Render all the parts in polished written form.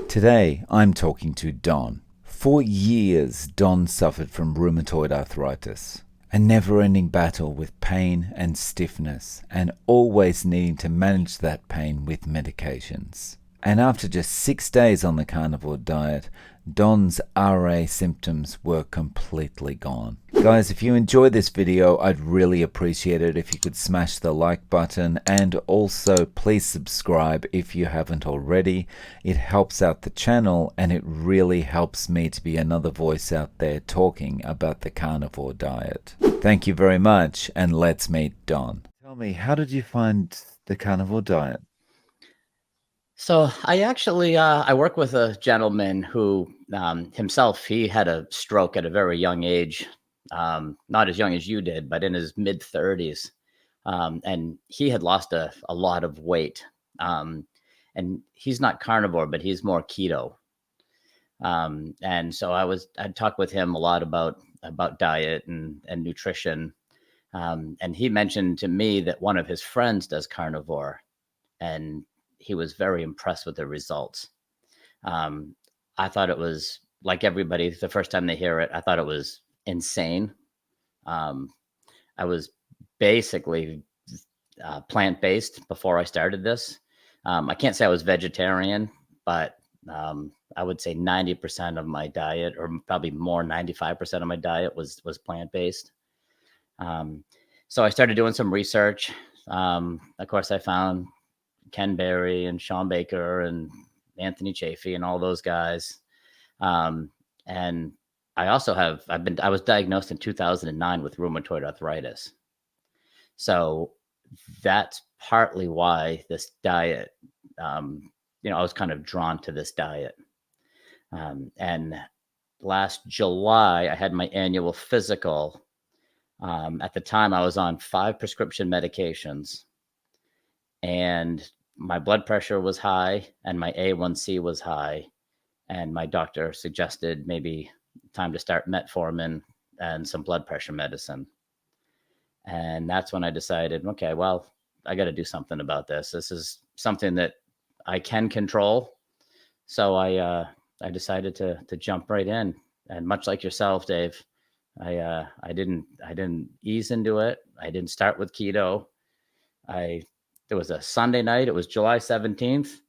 Today, I'm talking to Don. For years, Don suffered from rheumatoid arthritis, a never-ending battle with pain and stiffness, and always needing to manage that pain with medications. And after just 6 days on the carnivore diet, Don's RA symptoms were completely gone. Guys, if you enjoyed this video, I'd really appreciate it if you could smash the like button, and also please subscribe if you haven't already. It helps out the channel and it really helps me to be another voice out there talking about the carnivore diet. Thank you very much, and let's meet Don. Tell me, how did you find the carnivore diet? So I actually I work with a gentleman who himself he had a stroke at a very young age, not as young as you did, but in his mid 30s, and he had lost a lot of weight. And he's not carnivore, but he's more keto. And so I'd talk with him a lot about diet and nutrition. And he mentioned to me that one of his friends does carnivore, and he was very impressed with the results. Um, I thought it was like everybody, the first time they hear it, I thought it was insane. Um, I was basically plant-based before I started this. I can't say I was vegetarian, but I would say 90% of my diet, or probably more, 95% of my diet was plant-based. Um, so I started doing some research. Of course, I found Ken Berry and Sean Baker and Anthony Chafee and all those guys. And I also I was diagnosed in 2009 with rheumatoid arthritis. So that's partly why this diet, I was kind of drawn to this diet. And last July, I had my annual physical. At the time, I was on 5 prescription medications, and my blood pressure was high and my A1C was high. And my doctor suggested maybe time to start metformin and some blood pressure medicine. And that's when I decided, okay, well, I got to do something about this. This is something that I can control. So I decided to jump right in. And much like yourself, Dave, I didn't ease into it. I didn't start with keto. It was a Sunday night. It was July 17th.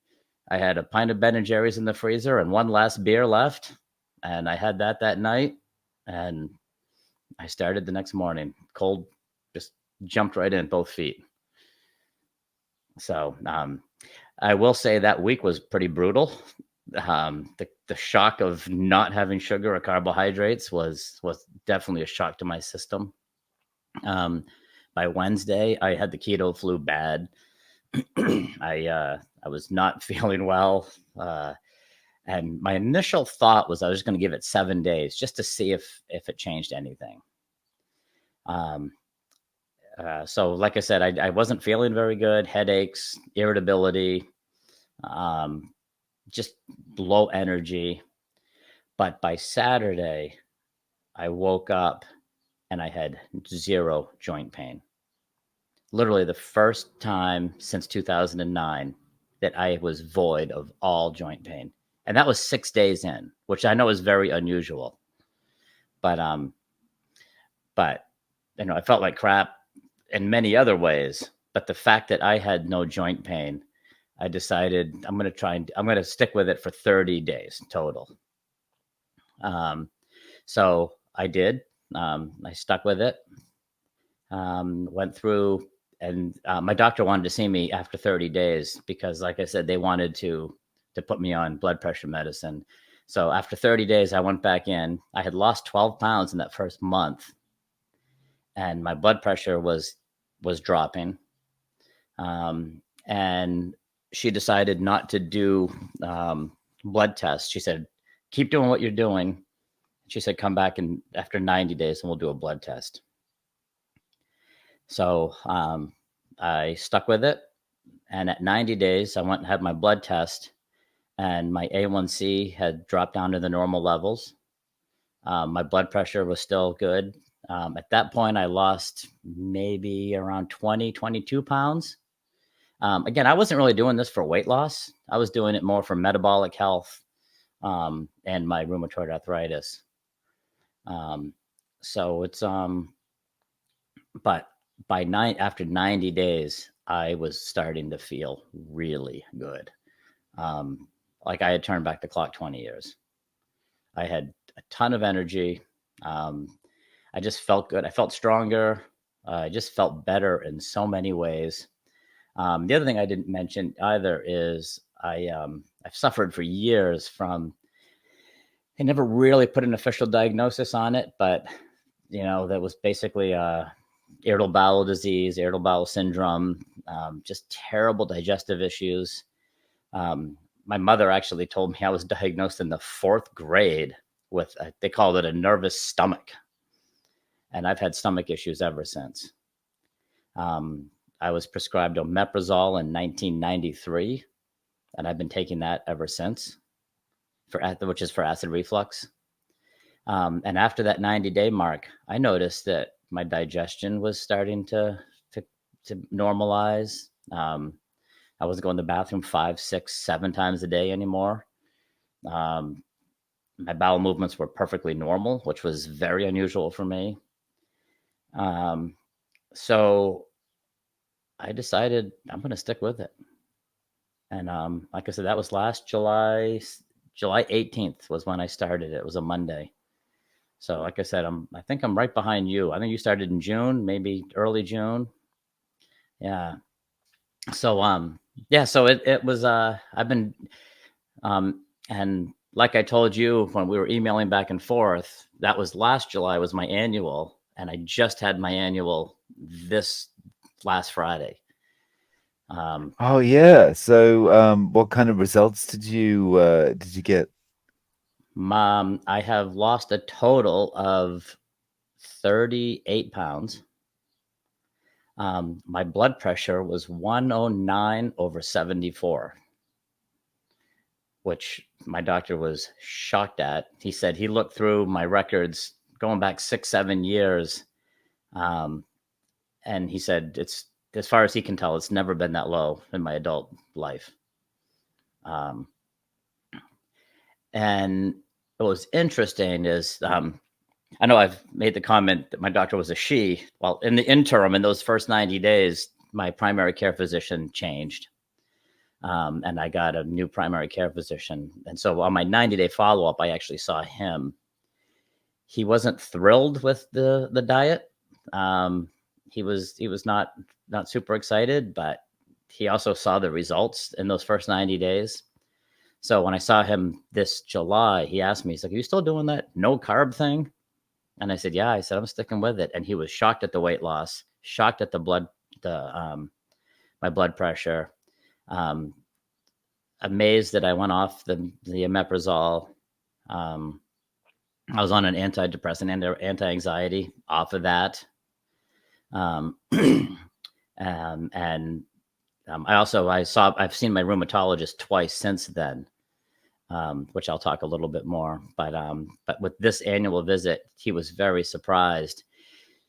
I had a pint of Ben and Jerry's in the freezer and one last beer left. And I had that night. And I started the next morning. Cold, just jumped right in, both feet. So I will say that week was pretty brutal. The shock of not having sugar or carbohydrates was definitely a shock to my system. By Wednesday, I had the keto flu bad. I was not feeling well, and my initial thought was I was going to give it 7 days just to see if it changed anything. So like I said, I wasn't feeling very good. Headaches, irritability, just low energy. But by Saturday, I woke up and I had 0 joint pain. Literally the first time since 2009 that I was void of all joint pain. And that was 6 days in, which I know is very unusual. But I felt like crap in many other ways. But the fact that I had no joint pain, I decided I'm going to stick with it for 30 days total. So I did. I stuck with it. Went through, and my doctor wanted to see me after 30 days because, like I said, they wanted to put me on blood pressure medicine. So after 30 days, I went back in. I had lost 12 pounds in that first month, and my blood pressure was dropping. And she decided not to do blood tests. She said, keep doing what you're doing. She said, come back after 90 days and we'll do a blood test. So I stuck with it. And at 90 days, I went and had my blood test, and my A1C had dropped down to the normal levels. My blood pressure was still good. At that point, I lost maybe around 20, 22 pounds. Again, I wasn't really doing this for weight loss. I was doing it more for metabolic health, and my rheumatoid arthritis. Um, so it's but after 90 days, I was starting to feel really good. Like I had turned back the clock 20 years. I had a ton of energy. Um, I just felt good. I felt stronger. I just felt better in so many ways. The other thing I didn't mention either is I've suffered for years from. I never really put an official diagnosis on it, but that was basically irritable bowel disease, irritable bowel syndrome, just terrible digestive issues. Um, my mother actually told me I was diagnosed in the 4th grade with they called it a nervous stomach, and I've had stomach issues ever since. Um, I was prescribed omeprazole in 1993, and I've been taking that ever since, which is for acid reflux. And after that 90-day mark, I noticed that my digestion was starting to normalize. I wasn't going to the bathroom 5, 6, 7 times a day anymore. My bowel movements were perfectly normal, which was very unusual for me. So I decided I'm going to stick with it. And like I said, that was last July 18th was when I started. It was a Monday. So like I said, I think I'm right behind you. I think you started in June, maybe early June. Yeah. So yeah, so it was I've been and like I told you when we were emailing back and forth, that was last July was my annual, and I just had my annual this last Friday. Oh yeah. So what kind of results did you get? I have lost a total of 38 pounds. My blood pressure was 109/74, which my doctor was shocked at. He said he looked through my records going back 6, 7 years. And he said, it's as far as he can tell, it's never been that low in my adult life. Um, and what was interesting is I know I've made the comment that my doctor was a she. Well, in the interim, in those first 90 days, my primary care physician changed. And I got a new primary care physician. And so on my 90-day follow-up, I actually saw him. He wasn't thrilled with the diet. He was not super excited, but he also saw the results in those first 90 days. So when I saw him this July, he asked me, he's like, "Are you still doing that no carb thing?" And I said, "Yeah." I said, "I'm sticking with it." And he was shocked at the weight loss, shocked at my blood pressure, um, amazed that I went off the omeprazole. I was on an antidepressant and anti-anxiety off of that. And I've seen my rheumatologist twice since then, which I'll talk a little bit more. But with this annual visit, he was very surprised.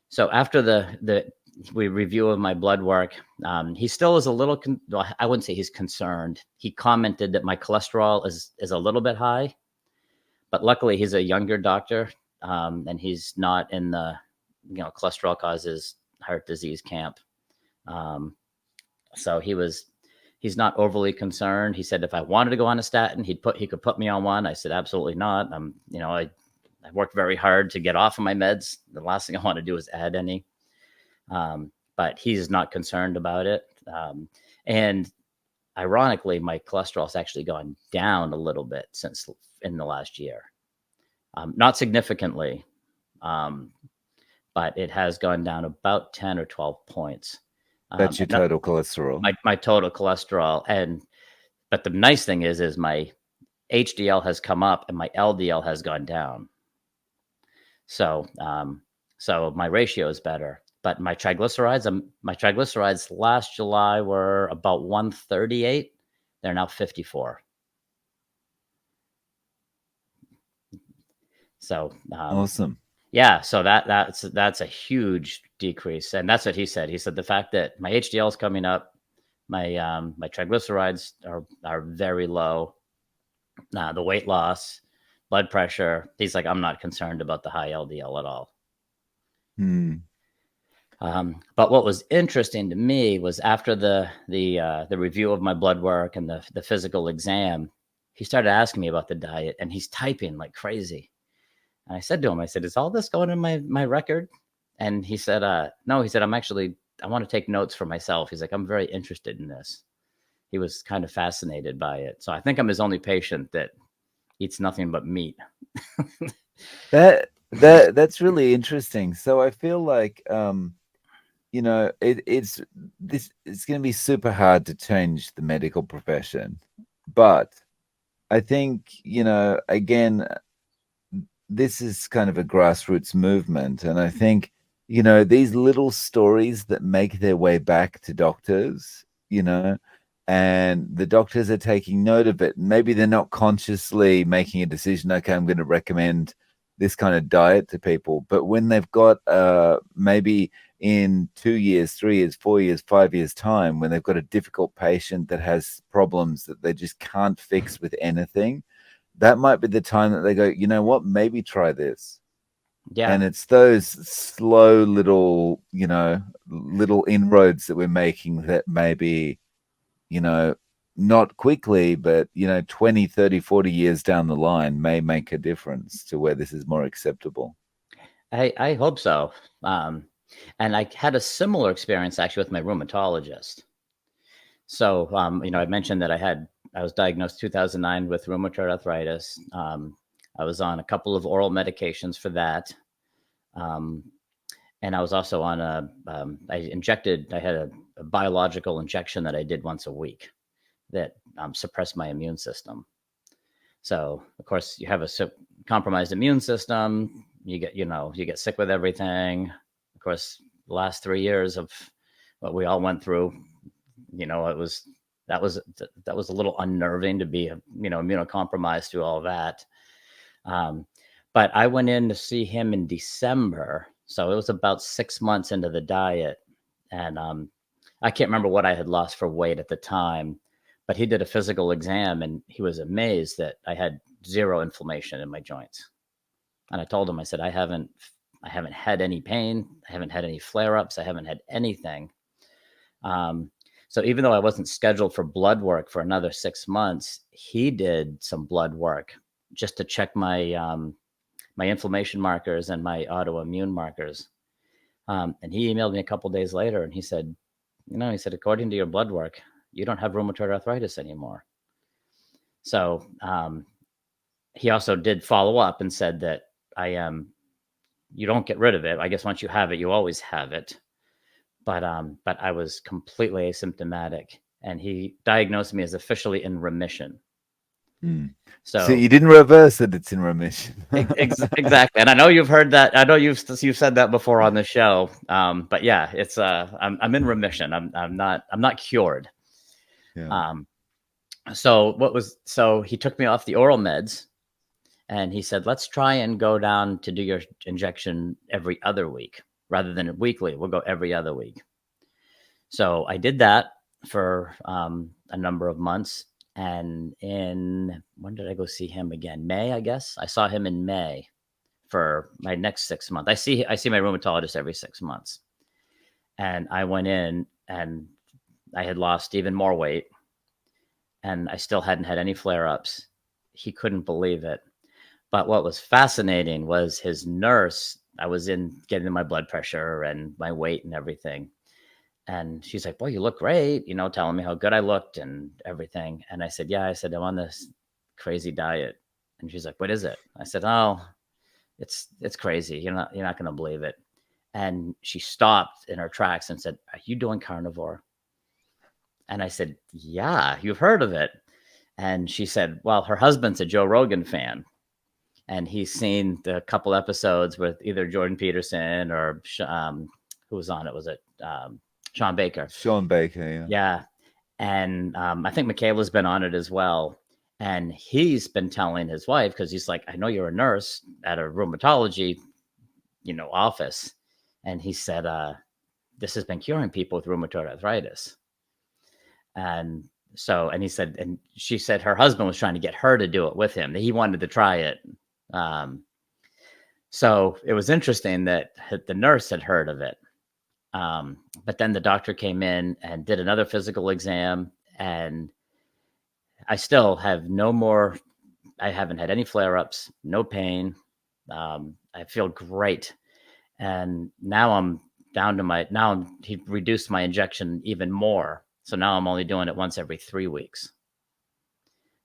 So after the review of my blood work, he still is a little. I wouldn't say he's concerned. He commented that my cholesterol is a little bit high, but luckily he's a younger doctor, and he's not in the cholesterol causes heart disease camp. So he's not overly concerned. He said if I wanted to go on a statin, he could put me on one. I said absolutely not. I worked very hard to get off of my meds. The last thing I want to do is add any. But he's not concerned about it. And ironically, my cholesterol has actually gone down a little bit since in the last year. Not significantly, but it has gone down about 10 or 12 points. That's your total cholesterol. My total cholesterol. But the nice thing is my HDL has come up and my LDL has gone down. So my ratio is better. But my triglycerides last July were about 138. They're now 54. So Awesome. yeah, so that's a huge decrease, and that's what he said. He said the fact that my HDL is coming up, my triglycerides are very low, the weight loss, blood pressure. He's like, I'm not concerned about the high LDL at all. Hmm. But what was interesting to me was after the review of my blood work and the physical exam, he started asking me about the diet, and he's typing like crazy. And I said to him, I said, "Is all this going in my record?" And he said, "No." He said, I want to take notes for myself." He's like, "I'm very interested in this." He was kind of fascinated by it. So I think I'm his only patient that eats nothing but meat. That's really interesting. So I feel like it's going to be super hard to change the medical profession, but I think, again, this is kind of a grassroots movement. And I think, these little stories that make their way back to doctors, and the doctors are taking note of it. Maybe they're not consciously making a decision, okay, I'm going to recommend this kind of diet to people. But when they've got maybe in 2 years, 3 years, 4 years, 5 years time, when they've got a difficult patient that has problems that they just can't fix with anything, that might be the time that they go, you know what, maybe try this. Yeah. And it's those slow little inroads that we're making that maybe, you know, not quickly, but, 20, 30, 40 years down the line may make a difference to where this is more acceptable. I hope so. And I had a similar experience actually with my rheumatologist. So, I mentioned that I was diagnosed 2009 with rheumatoid arthritis. I was on a couple of oral medications for that. Um, and I was also on I had a biological injection that I did once a week that suppressed my immune system. So, of course, you have a compromised immune system. You get sick with everything. Of course, the last 3 years of what we all went through, it was that was that was a little unnerving to be, immunocompromised through all that. Um, but I went in to see him in December, so it was about 6 months into the diet, and I can't remember what I had lost for weight at the time, but he did a physical exam and he was amazed that I had zero inflammation in my joints. And I told him, I said, I haven't had any pain, I haven't had any flare ups, I haven't had anything. Um, so even though I wasn't scheduled for blood work for another 6 months, he did some blood work just to check my inflammation markers and my autoimmune markers. And he emailed me a couple days later, and he said, according to your blood work, you don't have rheumatoid arthritis anymore. So he also did follow up and said that you don't get rid of it. I guess once you have it, you always have it. But I was completely asymptomatic, and he diagnosed me as officially in remission. Hmm. So So you didn't reverse it, it's in remission. exactly, and I know you've heard that. I know you've said that before on the show. But yeah, it's I'm in remission. I'm not cured. Yeah. Um, so he took me off the oral meds, and he said, let's try and go down to do your injection every other week rather than weekly. We'll go every other week. So I did that for a number of months. And when did I go see him again? May, I guess. I saw him in May for my next 6 months. I see my rheumatologist every 6 months. And I went in and I had lost even more weight, and I still hadn't had any flare ups. He couldn't believe it. But what was fascinating was his nurse. I was in getting my blood pressure and my weight and everything. And she's like, "Boy, you look great," telling me how good I looked and everything. And I said, "Yeah," I said, "I'm on this crazy diet." And she's like, "What is it?" I said, "Oh, it's crazy. You're not going to believe it." And she stopped in her tracks and said, "Are you doing carnivore?" And I said, "Yeah, you've heard of it." And she said, "Well, her husband's a Joe Rogan fan, and he's seen the couple episodes with either Jordan Peterson or who was on it? Was it Sean Baker? Sean Baker, yeah. Yeah. And I think Michaela's been on it as well. And he's been telling his wife, because he's like, I know you're a nurse at a rheumatology, office. And he said, this has been curing people with rheumatoid arthritis. And So, and he said, and she said her husband was trying to get her to do it with him. That he wanted to try it. Um, so it was interesting that the nurse had heard of it. But then the doctor came in and did another physical exam, and I still have no more. I haven't had any flare ups, no pain. I feel great. And now I'm down to he reduced my injection even more. So now I'm only doing it once every 3 weeks.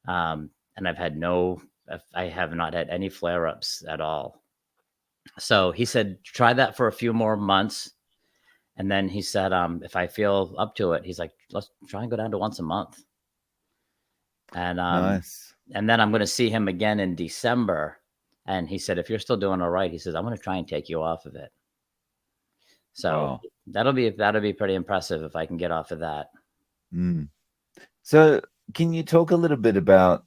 And I have not had any flare ups at all. So he said, try that for a few more months. And then he said, if I feel up to it, he's like, let's try and go down to once a month. And Nice. and then I'm going to see him again in December. And he said, if you're still doing all right, he says, I'm going to try and take you off of it. So Wow. that'll be pretty impressive if I can get off of that. Mm. So, can you talk a little bit about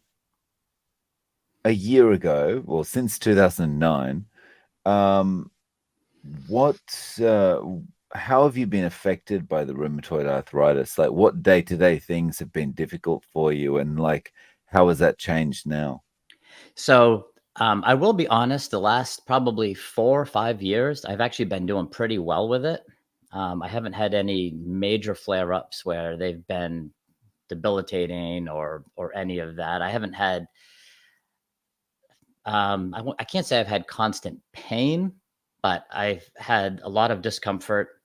a year ago, or since 2009? Um, what, uh, how have you been affected by the rheumatoid arthritis? Like, what day-to-day things have been difficult for you, and like, how has that changed now? So I will be honest, the last probably 4 or 5 years, I've actually been doing pretty well with it. I haven't had any major flare ups where they've been debilitating or any of that. I haven't had. I can't say I've had constant pain, but I've had a lot of discomfort.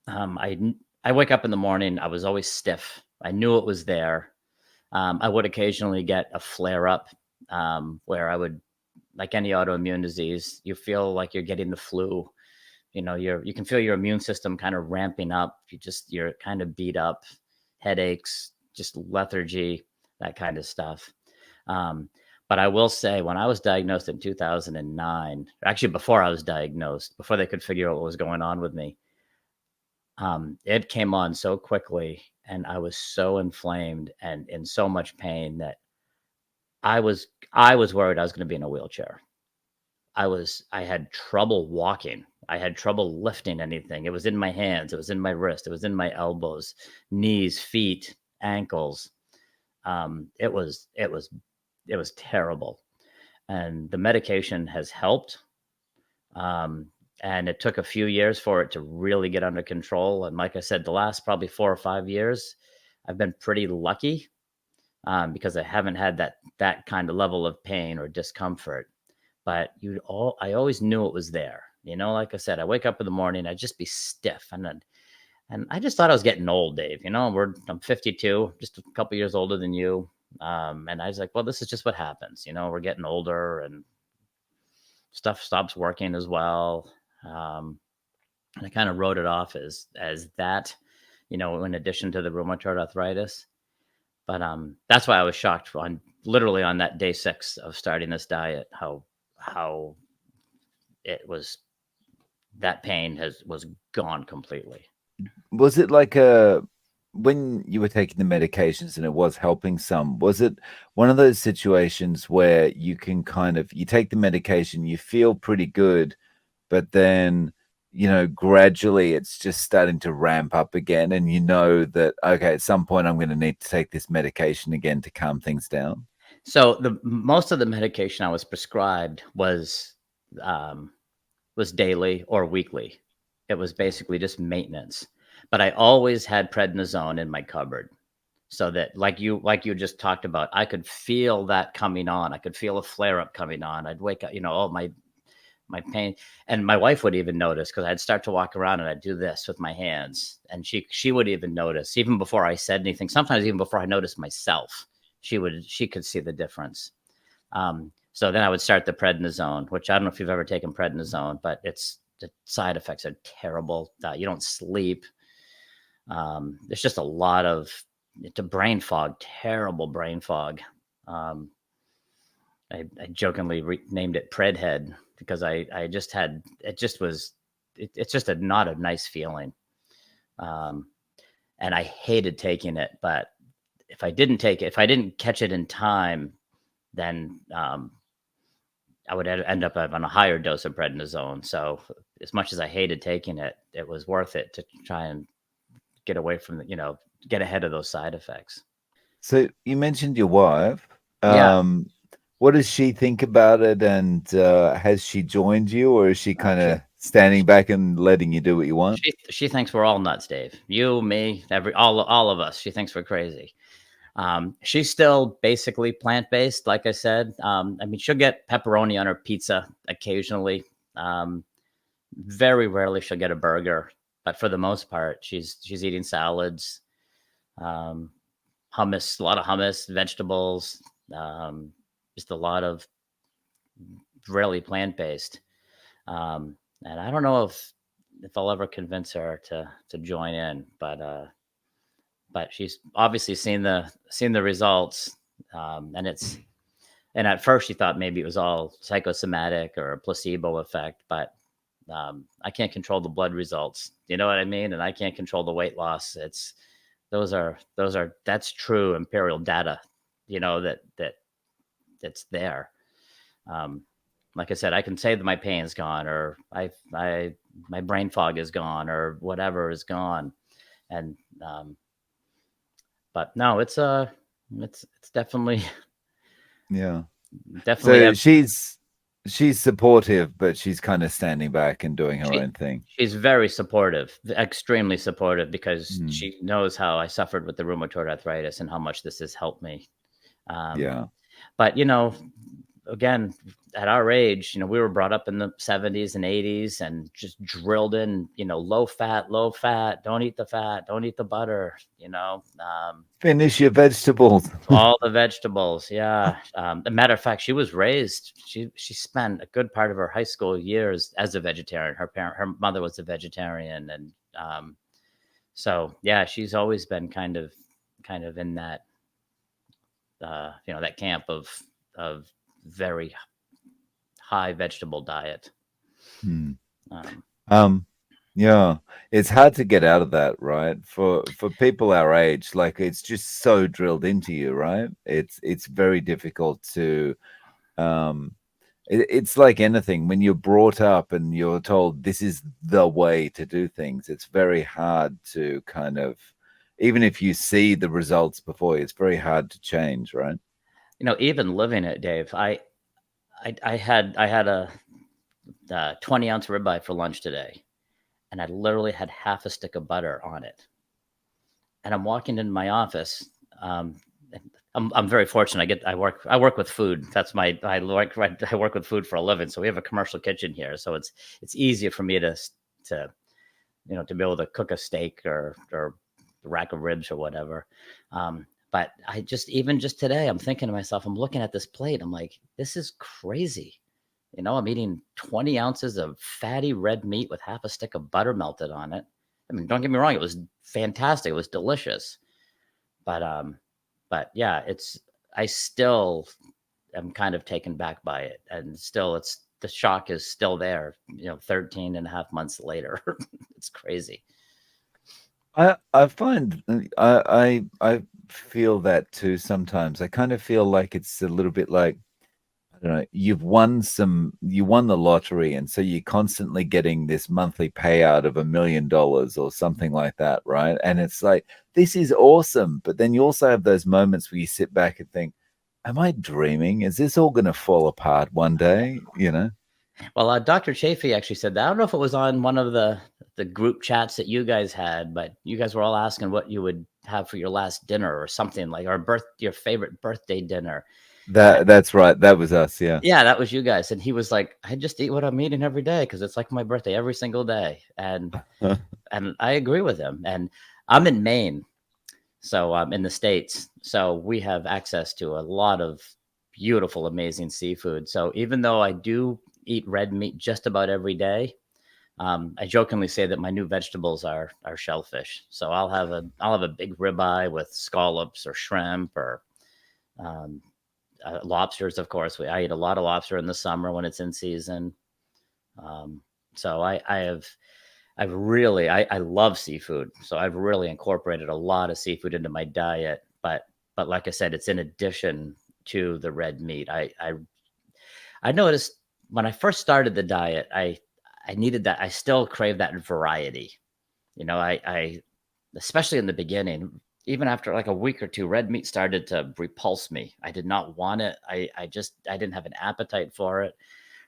Um, I I wake up in the morning. I was always stiff. I knew it was there. I would occasionally get a flare up where I would, like any autoimmune disease, you feel like you're getting the flu. You can feel your immune system kind of ramping up. You're kind of beat up, headaches, just lethargy, that kind of stuff. Um, but I will say, when I was diagnosed in 2009, actually before I was diagnosed, before they could figure out what was going on with me, it came on so quickly, and I was so inflamed and in so much pain that I was worried I was going to be in a wheelchair. I had trouble walking. I had trouble lifting anything. It was in my hands, it was in my wrist, it was in my elbows, knees, feet, ankles. It was terrible. And the medication has helped. Um, and it took a few years for it to really get under control. And like I said, the last probably 4 or 5 years, I've been pretty lucky because I haven't had that kind of level of pain or discomfort. But I always knew it was there. Like I said, I wake up in the morning, I'd just be stiff, and I just thought I was getting old, Dave. I'm 52, just a couple years older than you. And I was like, well, this is just what happens. We're getting older, and stuff stops working as well. Um, and I kind of wrote it off as that, in addition to the rheumatoid arthritis. But that's why I was shocked on literally on that day 6 of starting this diet, how it was that pain was gone completely. Was it like a when you were taking the medications and it was helping some, was it one of those situations where you can kind of you take the medication, you feel pretty good, but then gradually it's just starting to ramp up again, and you know that okay, at some point I'm going to need to take this medication again to calm things down? So the most of the medication I was prescribed um, was daily or weekly. It was basically just maintenance. But I always had prednisone in my cupboard, so that like you just talked about, I could feel that coming on. I could feel a flare up coming on. I'd wake up, oh, my pain, and my wife would even notice because I'd start to walk around and I'd do this with my hands, and she would even notice even before I said anything. Sometimes even before I noticed myself, she could see the difference. So then I would start the prednisone, which I don't know if you've ever taken prednisone, but the side effects are terrible. You don't sleep. There's just a lot of it's a brain fog, terrible brain fog. Um, I jokingly named it Predhead because I just had it just was it's just not a nice feeling, um, and I hated taking it. But if I didn't catch it in time, then I would end up on a higher dose of prednisone. So as much as I hated taking it, it was worth it to try and get away from get ahead of those side effects. So you mentioned your wife. Yeah, Um, what does she think about it? And has she joined you, or is she no, kind of standing back and letting you do what you want? she thinks we're all nuts, Dave. You, me, all of us. She thinks we're crazy. She's still basically plant based, like I said. I mean, she'll get pepperoni on her pizza occasionally. Um, Very rarely she'll get a burger, but for the most part, she's eating salads, um, hummus, a lot of hummus, vegetables, um, just a lot of really plant based. And I don't know if I'll ever convince her to join in, but she's obviously seen the results, and it's and at first she thought maybe it was all psychosomatic or a placebo effect, but I can't control the blood results. You know what I mean? And I can't control the weight loss. It's that's true imperial data. You know that's there. Um, like I said, I can say that my pain's gone, or I my brain fog is gone, or whatever is gone. And but no, it's definitely Yeah. definitely So she's supportive, but she's kind of standing back and doing her she own thing. she's very supportive, extremely supportive, because Mm, she knows how I suffered with the rheumatoid arthritis and how much this has helped me. Um, yeah. but again, at our age, we were brought up in the 70s and 80s and just drilled in, low fat, don't eat the fat, don't eat the butter, Finish your vegetables. all the vegetables. Yeah. A matter of fact, she spent a good part of her high school years as a vegetarian. Her mother was a vegetarian. And so, yeah, she's always been kind of in that, that camp of very high vegetable diet. Hmm. Um, Um, yeah, it's hard to get out of that, right? For people our age, like it's just so drilled into you, right? It's very difficult to um it's like anything when you're brought up and you're told this is the way to do things, it's very hard to kind of even if you see the results before you, it's very hard to change, right? Even living it, Dave, I had a 20-ounce ribeye for lunch today, and I literally had half a stick of butter on it. And I'm walking into my office. Um, I'm very fortunate. I work with food. That's my I work with food for a living. So we have a commercial kitchen here. So it's easier for me to to be able to cook a steak or a rack of ribs or whatever. But even just today, I'm thinking to myself, I'm looking at this plate. I'm like, this is crazy. I'm eating 20 ounces of fatty red meat with half a stick of butter melted on it. I mean, don't get me wrong, it was fantastic. It was delicious. But but yeah, I still am kind of taken back by it. And still it's the shock is still there, 13 and a half months later. It's crazy. I find I feel that too sometimes. I kind of feel like it's a little bit like I don't know, you won the lottery, and so you're constantly getting this monthly payout of $1 million or something like that, right? And it's like, this is awesome. But then you also have those moments where you sit back and think, am I dreaming? Is this all going to fall apart one day? You know? Well, Dr. Chafee actually said that. I don't know if it was on one of the group chats that you guys had, but you guys were all asking what you would have for your last dinner or something like, or your favorite birthday dinner. That's right. That was us, yeah. Yeah, that was you guys. And he was like, I just eat what I'm eating every day because it's like my birthday every single day. And I agree with him. And I'm in Maine, so I'm in the States. So we have access to a lot of beautiful, amazing seafood. So even though I do eat red meat just about every day, I jokingly say that my new vegetables are shellfish. So I'll have a big ribeye with scallops or shrimp or um, lobsters. Of course, I eat a lot of lobster in the summer when it's in season. Um, so I've really I love seafood. So I've really incorporated a lot of seafood into my diet. But like I said, it's in addition to the red meat. I noticed when I first started the diet, I needed that. I still crave that variety. I especially in the beginning. even after like a week or two, red meat started to repulse me. I did not want it. I didn't have an appetite for it.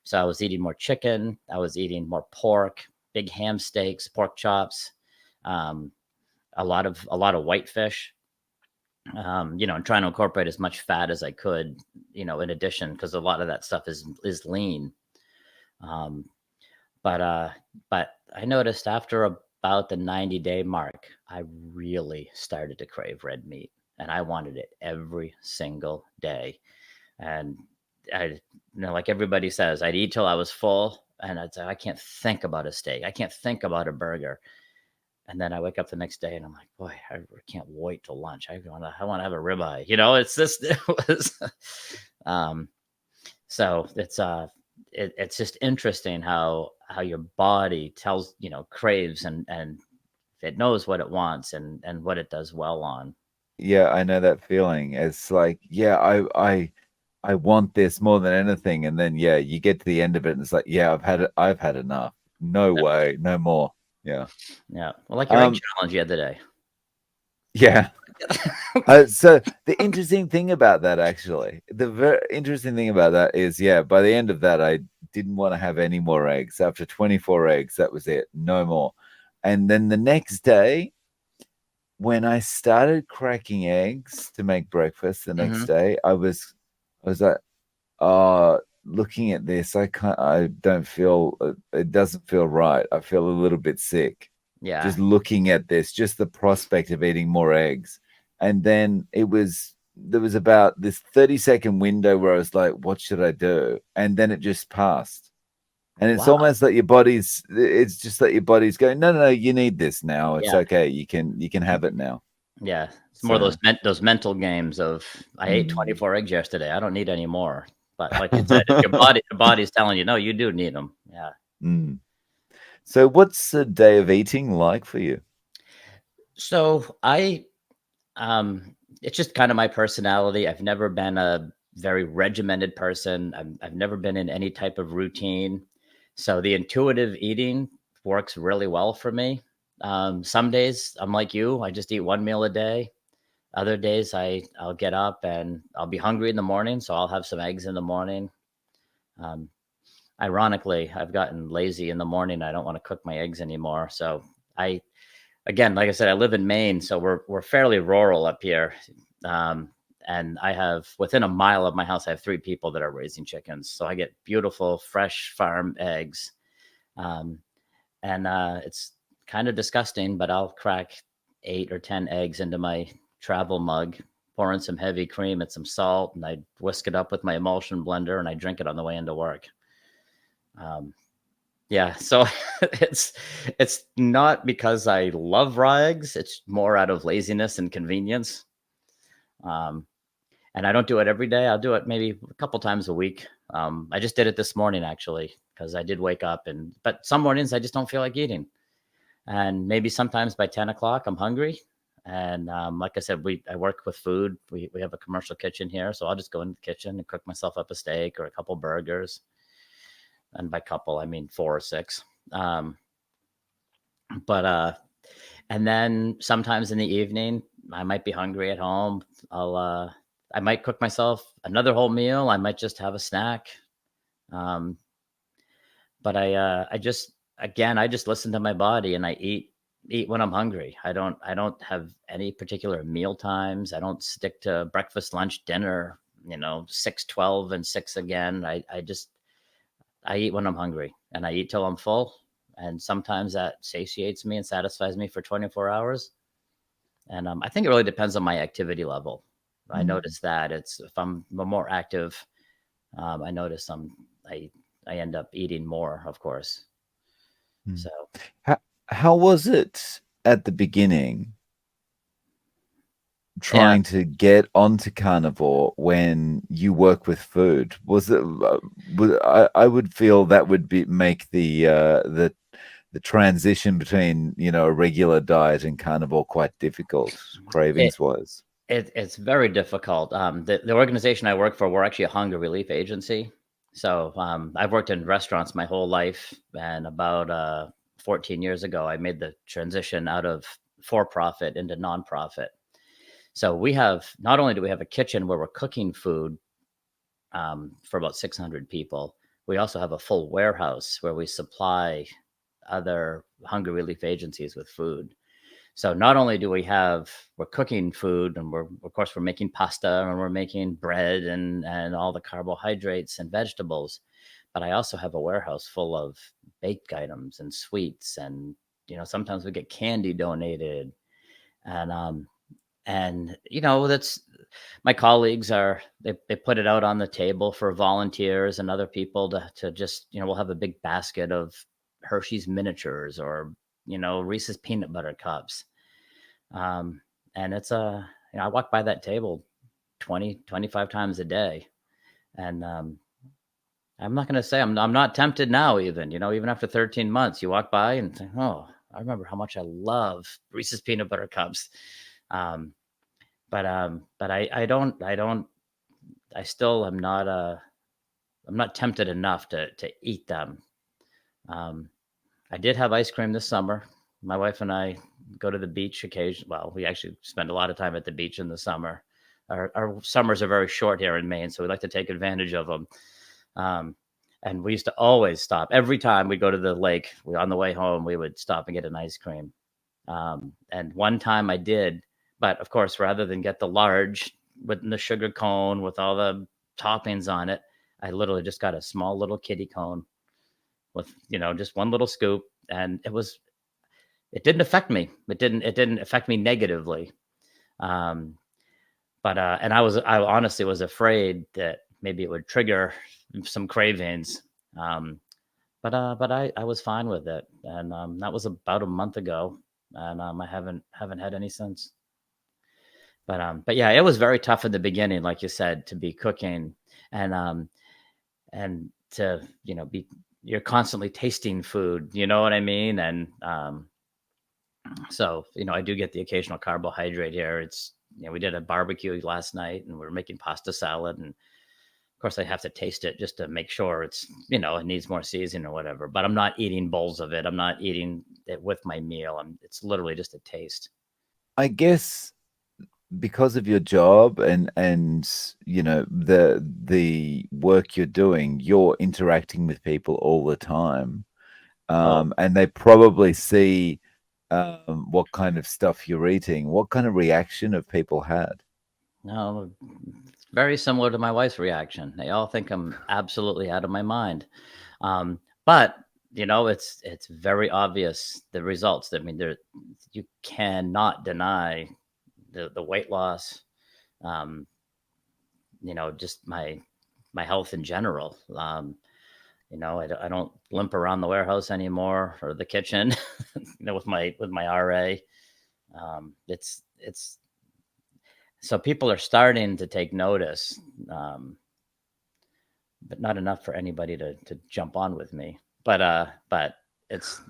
So I was eating more chicken. I was eating more pork, big ham steaks, pork chops, um, a lot of white fish. And trying to incorporate as much fat as I could. In addition, because a lot of that stuff is lean. Um, but uh, but I noticed after about the 90-day mark, I really started to crave red meat, and I wanted it every single day. And like everybody says, I'd eat till I was full, and I'd say, I can't think about a steak, I can't think about a burger. And then I wake up the next day and I'm like, boy, I can't wait till lunch. I want to have a ribeye. It's just it was. um, so it's just interesting how your body tells craves and it knows what it wants and what it does well on. Yeah, I know that feeling. It's like, yeah, I want this more than anything. And then yeah, you get to the end of it and it's like, yeah, I've had enough. No way, no more. Yeah. Yeah, well, like your egg Um, challenge the other day. yeah. So the interesting thing about that, actually, the very interesting thing about that is, yeah, by the end of that, I didn't want to have any more eggs. After 24 eggs, that was it, no more. And then the next day, when I started cracking eggs to make breakfast the next Hmm. day, I was like, looking at this, I don't feel, it doesn't feel right. I feel a little bit sick Yeah. just looking at this, just the prospect of eating more eggs. And then there was about this 30-second window where I was like, what should I do? And then it just passed. And it's Wow. almost like it's just like your body's going, no, no, no, you need this now. It's Yeah. okay. You can have it now. Yeah. It's more So, those mental games of I ate mm. 24 eggs yesterday. I don't need any more. But like you said, if your body's telling you no, you do need them. Yeah. Mm. So what's a day of eating like for you? So it's just kind of my personality. I've never been a very regimented person. I've never been in any type of routine. So the intuitive eating works really well for me. Some days I'm like you, I just eat one meal a day. Other days I'll get up and I'll be hungry in the morning, so I'll have some eggs in the morning. Um, Ironically, I've gotten lazy in the morning. I don't want to cook my eggs anymore. So I again, like I said, I live in Maine, so we're fairly rural up here. Um, and I have within a mile of my house, I have 3 people that are raising chickens. So I get beautiful fresh farm eggs. Um, and It's kind of disgusting, but I'll crack 8 or 10 eggs into my travel mug, pour in some heavy cream and some salt, and I whisk it up with my emulsion blender, and I drink it on the way into work. Um, yeah, so it's not because I love raw eggs. It's more out of laziness and convenience. Um, and I don't do it every day. I'll do it maybe a couple times a week. I just did it this morning actually because I did wake up but some mornings I just don't feel like eating. And maybe sometimes by 10 o'clock, I'm hungry. And like I said, I work with food. We have a commercial kitchen here. So I'll just go in the kitchen and cook myself up a steak or a couple burgers. And by couple, I mean 4 or 6. Um, but And then sometimes in the evening, I might be hungry at home. I might cook myself another whole meal. I might just have a snack. Um, but I just again I just listen to my body and I eat when I'm hungry. I don't have any particular meal times. I don't stick to breakfast, lunch, dinner. 6, 12, and 6 again. I eat when I'm hungry and I eat till I'm full. And sometimes that satiates me and satisfies me for 24 hours. And I think it really depends on my activity level. I Mm. notice that if I'm more active, I notice I end up eating more, of course. Mm. So How, how was it at the beginning yeah, trying to get onto carnivore when you work with food? Was it? I would feel that would be make the transition between a regular diet and carnivore quite difficult, it, cravings wise. it's very difficult. The organization I work for, we're actually a hunger relief agency. So I've worked in restaurants my whole life, and about 14 years ago, I made the transition out of for profit into nonprofit. So we have, not only do we have a kitchen where we're cooking food for about 600 people, we also have a full warehouse where we supply other hunger relief agencies with food. So not only do we're cooking food, and of course we're making pasta and we're making bread and all the carbohydrates and vegetables, but I also have a warehouse full of baked items and sweets, and sometimes we get candy donated, and that's, my colleagues they put it out on the table for volunteers and other people to just, we'll have a big basket of Hershey's miniatures, or Reese's peanut butter cups. And it's I walk by that table 20, 25 times a day. And I'm not going to say I'm not tempted now, even after 13 months, you walk by and think, oh, I remember how much I love Reese's peanut butter cups. Um, but I still am not, I'm not tempted enough to eat them. Um, I did have ice cream this summer. My wife and I go to the beach occasionally. Well, we actually spend a lot of time at the beach in the summer. Our summers are very short here in Maine, so we like to take advantage of them. Um, and we used to always stop every time we go to the lake. On the way home, we would stop and get an ice cream. And one time I did, but of course, rather than get the large with the sugar cone with all the toppings on it, I literally just got a small little kiddie cone with just one little scoop, and it didn't affect me. It didn't affect me negatively. Um, but and I honestly was afraid that maybe it would trigger some cravings. Um, but I was fine with it, and that was about a month ago, and I haven't had any since. But yeah, it was very tough in the beginning, like you said, to be cooking, and and to be, you're constantly tasting food, you know what I mean? And so I do get the occasional carbohydrate here. It's we did a barbecue last night, and we are making pasta salad, and of course I have to taste it just to make sure it's it needs more seasoning or whatever. But I'm not eating bowls of it. I'm not eating it with my meal. It's literally just a taste. I guess because of your job and the work you're doing, you're interacting with people all the time, Oh and they probably see what kind of stuff you're eating. What kind of reaction have people had? no, very similar to my wife's reaction. They all think I'm absolutely out of my mind. But it's very obvious, the results. I mean, you cannot deny the weight loss. Um, just my health in general. I don't limp around the warehouse anymore, or the kitchen, with my RA. It's so people are starting to take notice, but not enough for anybody to jump on with me. But it's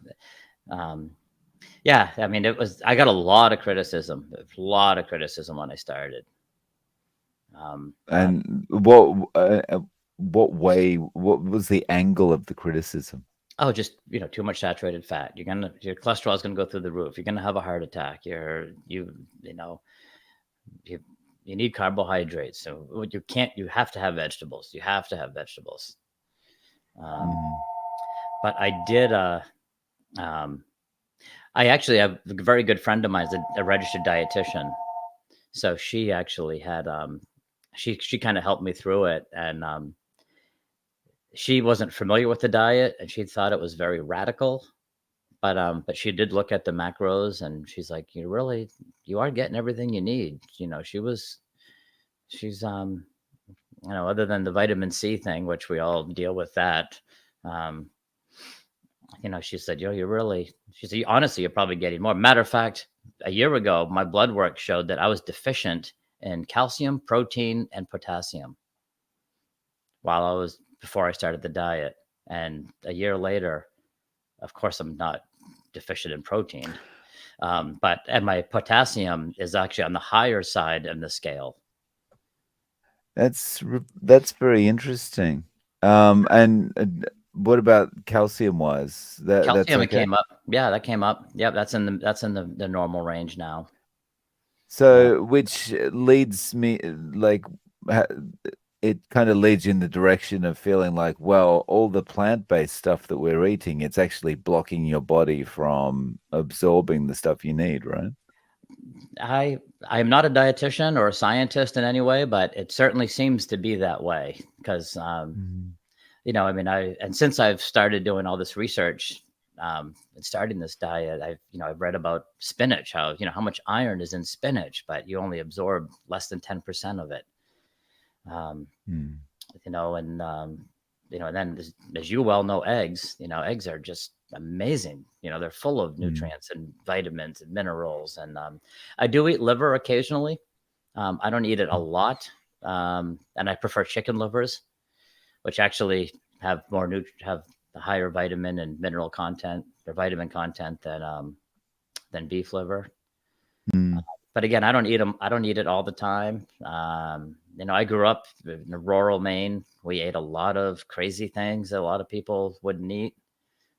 um, yeah. I mean, I got a lot of criticism when I started. But And what way? What was the angle of the criticism? oh, just too much saturated fat. Your cholesterol is gonna go through the roof. You're gonna have a heart attack. You you need carbohydrates. So you have to have vegetables. You have to have vegetables. Um, Mm. but I did. Um, I actually have a very good friend of mine is a registered dietitian. So she actually had she kind of helped me through it, and she wasn't familiar with the diet, and she thought it was very radical. But she did look at the macros, and she's like, you are getting everything you need. She's other than the vitamin C thing, which we all deal with that. Um, she said, she said, honestly, you're probably getting more. Matter of fact, a year ago, my blood work showed that I was deficient in calcium, protein, and potassium before I started the diet. And a year later, of course, I'm not deficient in protein. And my potassium is actually on the higher side in the scale. That's very interesting. And what about calcium wise? That's Calcium, it okay. came up. Yeah, that came up. Yep, that's in the normal range now. So, which leads me like ha- it kind of leads you in the direction of feeling like, well, all the plant-based stuff that we're eating, it's actually blocking your body from absorbing the stuff you need, right? I'm not a dietitian or a scientist in any way, but it certainly seems to be that way because Mhm. I mean, and since I've started doing all this research and starting this diet, I've read about spinach, how much iron is in spinach, but you only absorb less than 10% of it. Um, Mm. and and then as you well know, eggs are just amazing. They're full of Mm. nutrients and vitamins and minerals. And I do eat liver occasionally. I don't eat it a lot, and I prefer chicken livers, which actually have the higher vitamin and mineral content or vitamin content than beef liver. Mm. But again, I don't eat them. I don't eat it all the time. I grew up in rural Maine. We ate a lot of crazy things that a lot of people wouldn't eat.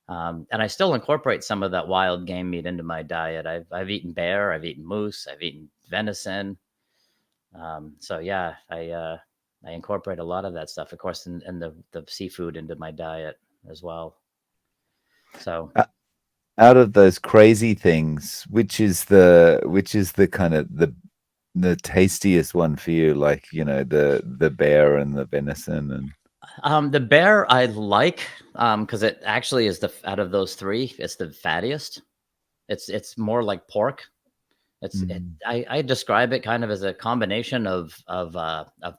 And I still incorporate some of that wild game meat into my diet. I've eaten bear, I've eaten moose, I've eaten venison. So yeah, I incorporate a lot of that stuff, of course, and the seafood into my diet as well. So O- Out of those crazy things, which is the kind of the tastiest one for you? Like, the bear and the venison and the bear I like because it actually is the out of those three, it's the fattiest. It's more like pork. Mm. I describe it kind of as a combination of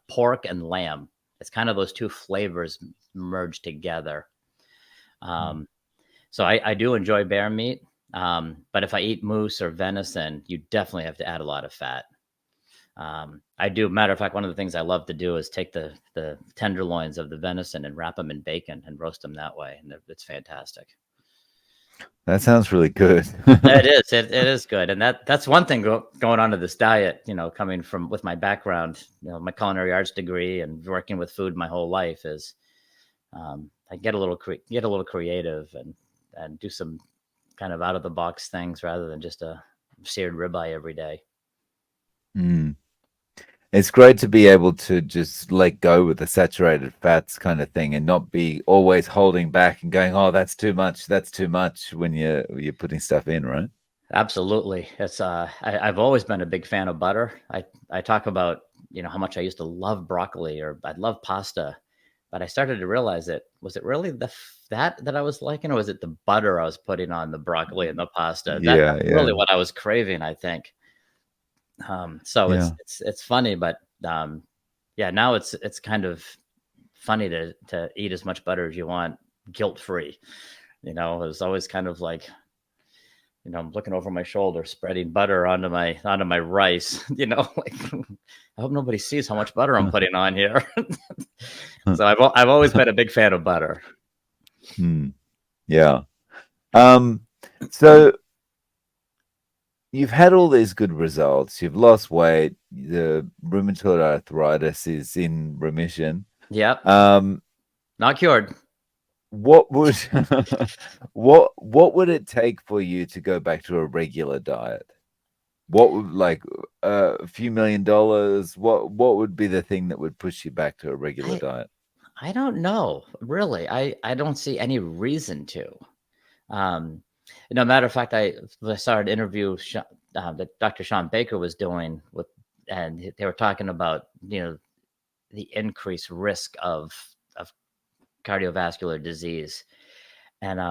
pork and lamb. It's kind of those two flavors merged together. Mm. Um, so I do enjoy bear meat, but if I eat moose or venison, you definitely have to add a lot of fat. I do. Matter of fact, one of the things I love to do is take the tenderloins of the venison and wrap them in bacon and roast them that way, and it's fantastic. That sounds really good. It is. It is good, and that's one thing going on to this diet. Coming from with my background, my culinary arts degree and working with food my whole life is I get a little creative and do some kind of out of the box things rather than just a seared ribeye every day. Mm. It's great to be able to just let go with the saturated fats kind of thing and not be always holding back and going, "Oh, that's too much," when you're putting stuff in, right? Absolutely. I've always been a big fan of butter. I talk about, how much I used to love broccoli or I'd love pasta, but I started to realize that was it really the fat that I was liking, or was it the butter I was putting on the broccoli and the pasta? Yeah, That's really yeah, what I was craving, I think. So it's yeah. it's it's funny, but yeah, now it's kind of funny to eat as much butter as you want, guilt free. It was always kind of like I'm looking over my shoulder, spreading butter onto my rice. Like I hope nobody sees how much butter I'm putting on here. So I've always been a big fan of butter. Hmm. Yeah. Um, so you've had all these good results. You've lost weight. The rheumatoid arthritis is in remission. Yep, Um, not cured. what would what would it take for you to go back to a regular diet? What would like a few $1 million? What would be the thing that would push you back to a regular I diet? I don't know really. I don't see any reason to. Um, Matter of fact, I saw an interview that Dr. Sean Baker was doing and they were talking about the increased risk of cardiovascular disease. And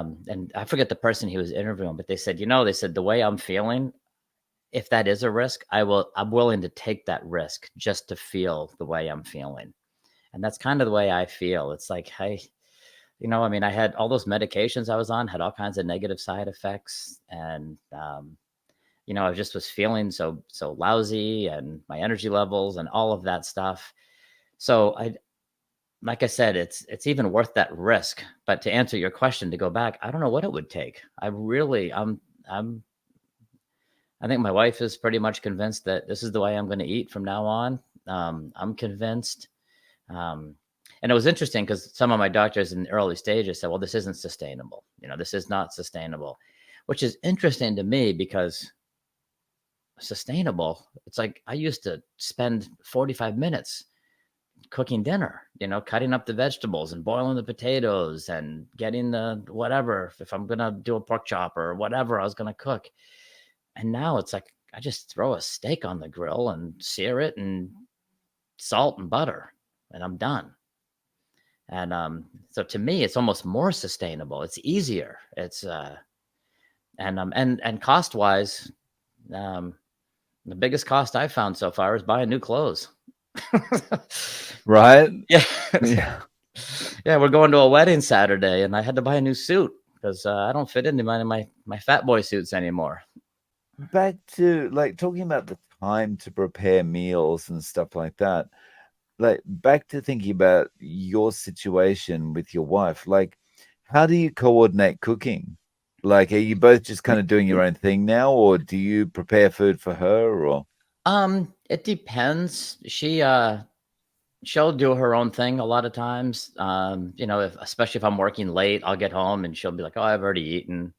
I forget the person he was interviewing, but they said the way I'm feeling, if that is a risk, I'm willing to take that risk just to feel the way I'm feeling. And that's kind of the way I feel. It's like, hey, I mean, I had all those medications I was on, had all kinds of negative side effects. And, I just was feeling so lousy and my energy levels and all of that stuff. So like I said, it's even worth that risk. But to answer your question, to go back, I don't know what it would take. I'm I think my wife is pretty much convinced that this is the way I'm going to eat from now on. I'm convinced. Um, and it was interesting because some of my doctors in the early stages said, well, this isn't sustainable. This is not sustainable, which is interesting to me because sustainable. It's like I used to spend 45 minutes cooking dinner, cutting up the vegetables and boiling the potatoes and getting the whatever, if I'm going to do a pork chop or whatever I was going to cook. And now it's like I just throw a steak on the grill and sear it and salt and butter and I'm done. And so to me, it's almost more sustainable. It's easier. It's and cost wise, um, the biggest cost I've found so far is buying new clothes. Right? Yeah. Yeah. Yeah, we're going to a wedding Saturday, and I had to buy a new suit because I don't fit into my fat boy suits anymore. Back to like talking about the time to prepare meals and stuff like that. Like back to thinking about your situation with your wife. Like, how do you coordinate cooking? Like, are you both just kind of doing your own thing now, or do you prepare food for her, or? It depends. She'll do her own thing a lot of times. Especially if I'm working late, I'll get home and she'll be like, "Oh, I've already eaten."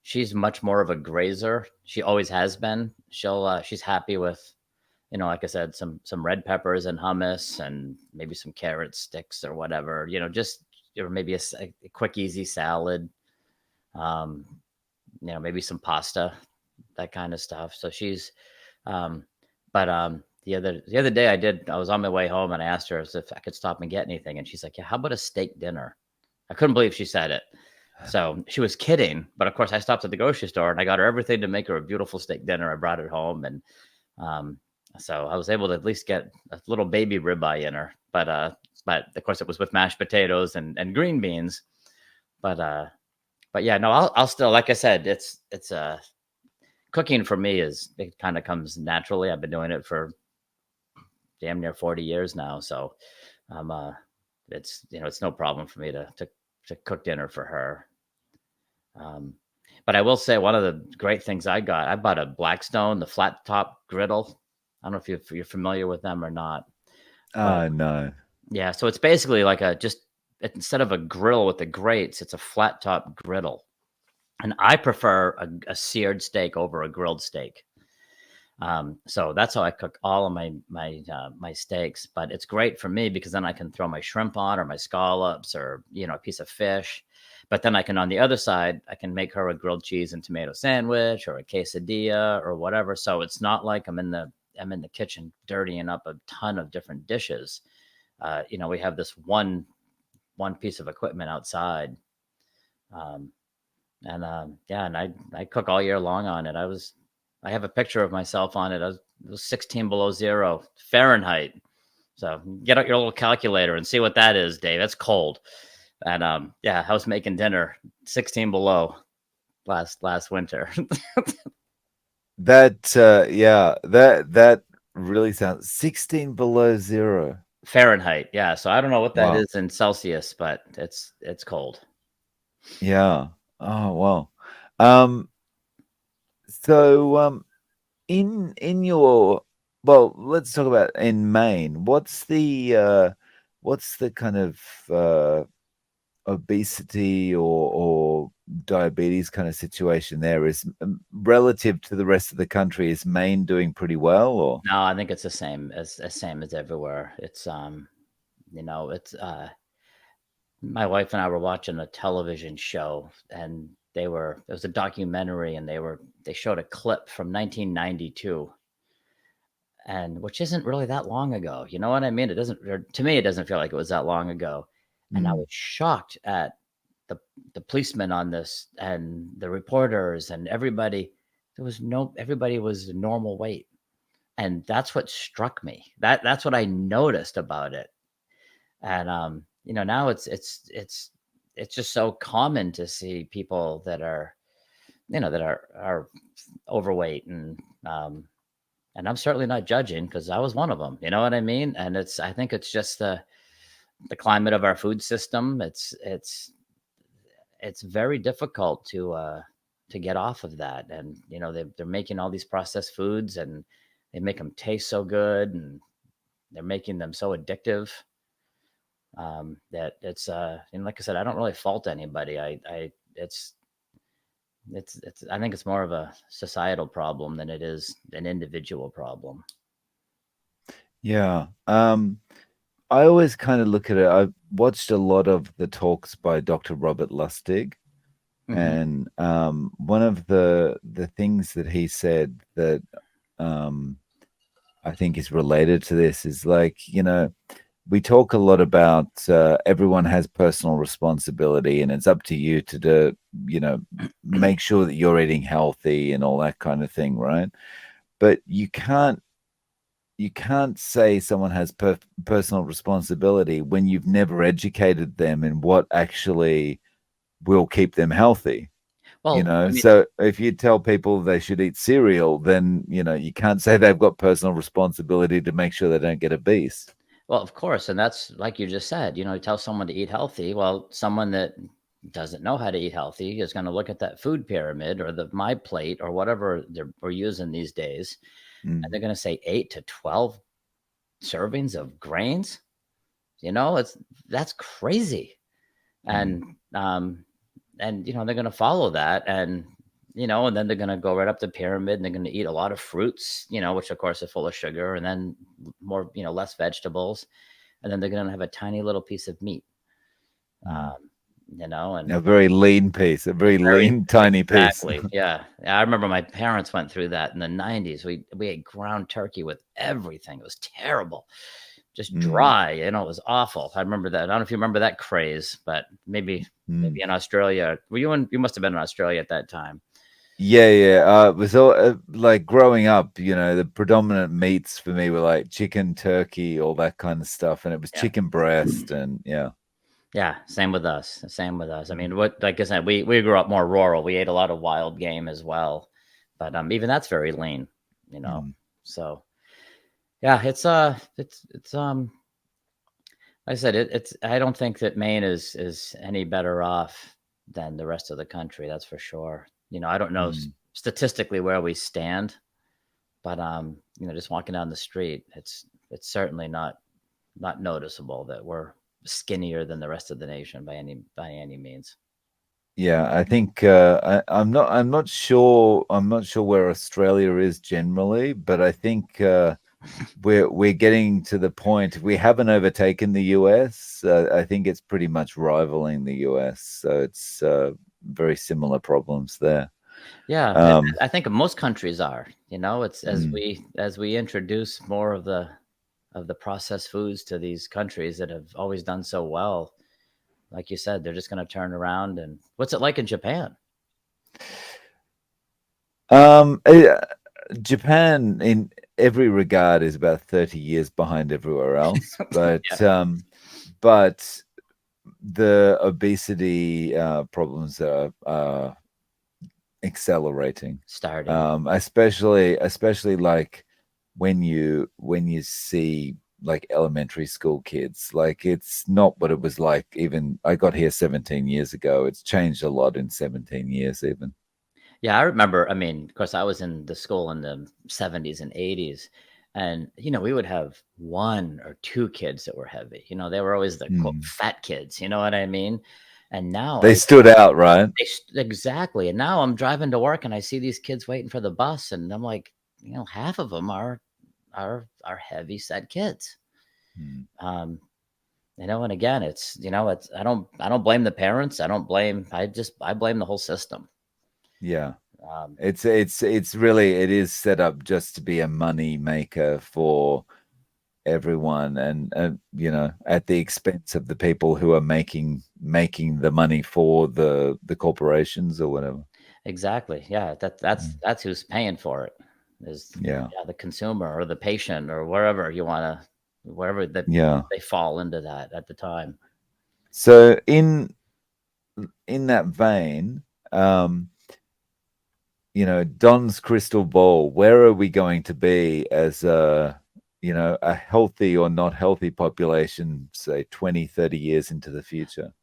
She's much more of a grazer. She always has been. She's happy with, like I said, some red peppers and hummus and maybe some carrot sticks or whatever. Just or maybe a quick easy salad. Um, maybe some pasta, that kind of stuff. So she's, um, but the other day I was on my way home and I asked her if I could stop and get anything, and she's like, "Yeah, how about a steak dinner?" I couldn't believe she said it. So she was kidding, but of course I stopped at the grocery store and I got her everything to make her a beautiful steak dinner. I brought it home, and um, so I was able to at least get a little baby ribeye in her. But of course it was with mashed potatoes and green beans. But but yeah, no, I'll still, like I said, it's cooking for me it kind of comes naturally. I've been doing it for damn near 40 years now, so I'm it's no problem for me to cook dinner for her. Um, but I will say one of the great things I bought a Blackstone, the flat top griddle. I don't know if you're familiar with them or not, but No. yeah, so it's basically like instead of a grill with the grates, it's a flat top griddle. And I prefer a seared steak over a grilled steak. So that's how I cook all of my steaks. But it's great for me because then I can throw my shrimp on or my scallops or a piece of fish. But then I can, on the other side, I can make her a grilled cheese and tomato sandwich or a quesadilla or whatever. So it's not like I'm in the kitchen dirtying up a ton of different dishes. We have this one piece of equipment outside. Um, and yeah, and I cook all year long on it. I have a picture of myself on it. It was 16 below zero Fahrenheit. So get out your little calculator and see what that is, Dave. That's cold. And yeah, I was making dinner 16 below last winter. That yeah, that really sounds 16 below zero. Fahrenheit. Yeah. So I don't know what that Wow. is in Celsius, but it's cold. Yeah. Oh, wow. Um, so in your well, let's talk about in Maine. What's the kind of obesity or diabetes kind of situation there is relative to the rest of the country? Is Maine doing pretty well or? No, I think it's the same as everywhere. It's my wife and I were watching a television show and it was a documentary and they showed a clip from 1992, and which isn't really that long ago. You know what I mean? It doesn't, or to me, it doesn't feel like it was that long ago. And I Mm. was shocked at the the policemen on this and the reporters and everybody. Everybody was normal weight. And that's what struck me. That's what I noticed about it. And now it's just so common to see people that are overweight, and I'm certainly not judging because I was one of them. You know what I mean? And I think it's just the climate of our food system. It's very difficult to get off of that. And they're making all these processed foods and they make them taste so good and they're making them so addictive, that it's and like I said, I don't really fault anybody. I it's it's I think it's more of a societal problem than it is an individual problem. Yeah. I always kind of look at it. I've watched a lot of the talks by Dr. Robert Lustig, Hmm. and one of the things that he said that um, I think is related to this is like, we talk a lot about everyone has personal responsibility, and it's up to you to do, you know, make sure that you're eating healthy and all that kind of thing, right? But you can't say someone has personal responsibility when you've never educated them in what actually will keep them healthy. Well, I mean, So if you tell people they should eat cereal, then you can't say they've got personal responsibility to make sure they don't get obese. well, of course, and that's like you just said. You tell someone to eat healthy. Well, someone that doesn't know how to eat healthy is going to look at that food pyramid or the my plate or whatever we're using these days, and Mm, they're going to say 8 to 12 servings of grains. It's that's crazy. mm, And they're going to follow that, and then they're going to go right up the pyramid, and they're going to eat a lot of fruits, which of course are full of sugar, and then more, less vegetables, and then they're going to have a tiny little piece of meat, mm. um, and A very lean piece, a very very lean, tiny piece. exactly, yeah. I remember my parents went through that in the 90s. We ate ground turkey with everything. It was terrible, just Mm, dry. It was awful. I remember that. I don't know if you remember that craze, but maybe mm. in Australia. You must have been in Australia at that time. Yeah, yeah. It was all like growing up, the predominant meats for me were like chicken, turkey, all that kind of stuff. And it was Yeah. chicken breast and yeah. Yeah, same with us. Same with us. I Mm, mean, like I said, we grew up more rural. We ate a lot of wild game as well, but even that's very lean, you know. mm, So yeah, it's like I said, it's. I don't think that Maine is any better off than the rest of the country. That's for sure. I don't know mm. statistically where we stand, but just walking down the street, it's certainly not noticeable that we're skinnier than the rest of the nation by any means. Yeah, I think I'm not sure where Australia is generally, but I think we're getting to the point we haven't overtaken the US. I think it's pretty much rivaling the US, so it's very similar problems there. Yeah, Um, I think most countries are. It's mm, as we introduce more of the processed foods to these countries that have always done so well. Like you said, they're just going to turn around. And what's it like in Japan? um, eh, Japan, in every regard, is about 30 years behind everywhere else, Yeah, but the obesity problems are accelerating, starting. especially like when you see like elementary school kids. Like it's not what it was like. Even I got here 17 years ago. It's changed a lot in 17 years, even. Yeah, I remember. I mean, of course, I was in the school in the 70s and 80s, and we would have one or two kids that were heavy. They were always the quote Mm. fat kids. You know what I mean? And now They stood out, right? exactly. And now I'm driving to work and I see these kids waiting for the bus, and I'm like, half of them are heavy set kids. Mm. Um, and again, it's I don't blame the parents. I blame the whole system. Yeah. Um, It's really it is set up just to be a money maker for everyone, and at the expense of the people who are making the money for the corporations or whatever. exactly. Yeah, that's Mm. that's who's paying for it is Yeah, yeah, the consumer or the patient or wherever that yeah. they fall into that at the time. So in that vein, um, Don's crystal ball, where are we going to be as a healthy or not healthy population, say 20, 30 years into the future?